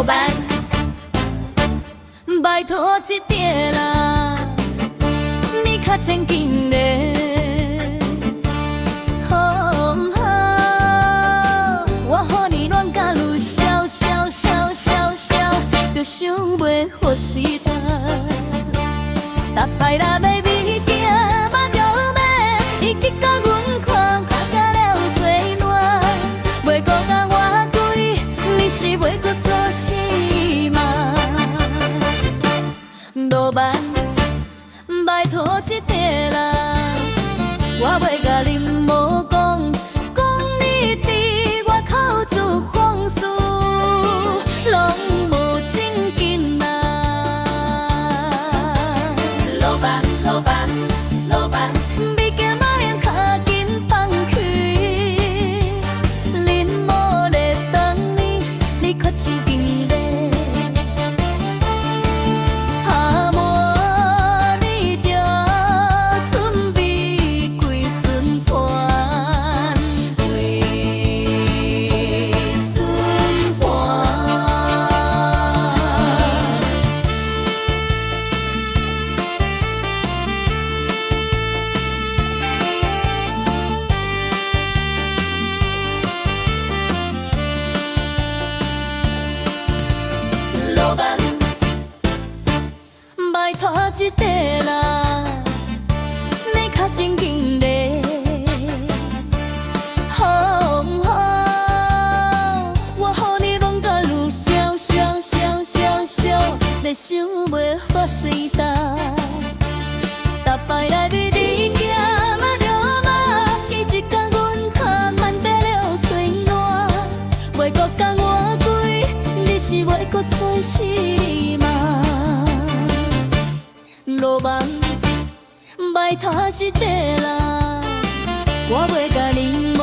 板，拜托一点啦，你较前紧嘞，好唔好？我予你乱甲愈笑笑笑笑笑，就想袂好时代。逐摆若要物件目睭咩，伊去甲阮看，看甲了做烂，袂讲甲我贵，你是袂搁错是吗？老板，拜托一块啦，我袂甲恁无讲，讲你伫外口做放肆，拢无正经啦。老板，老板，老板，物件莫用较紧放开，恁某咧等你，你却真紧咧。老板，拜托一块啦，你较正经咧，好唔好？我予你乱甲愈笑笑笑笑笑，在想袂发生代，逐摆来比你行嘛着嘛，伊一甲阮看，慢得了嘴烂，袂搁甲我贵，你是袂搁做是吗？老板，拜托一块啦，我袂甲恁。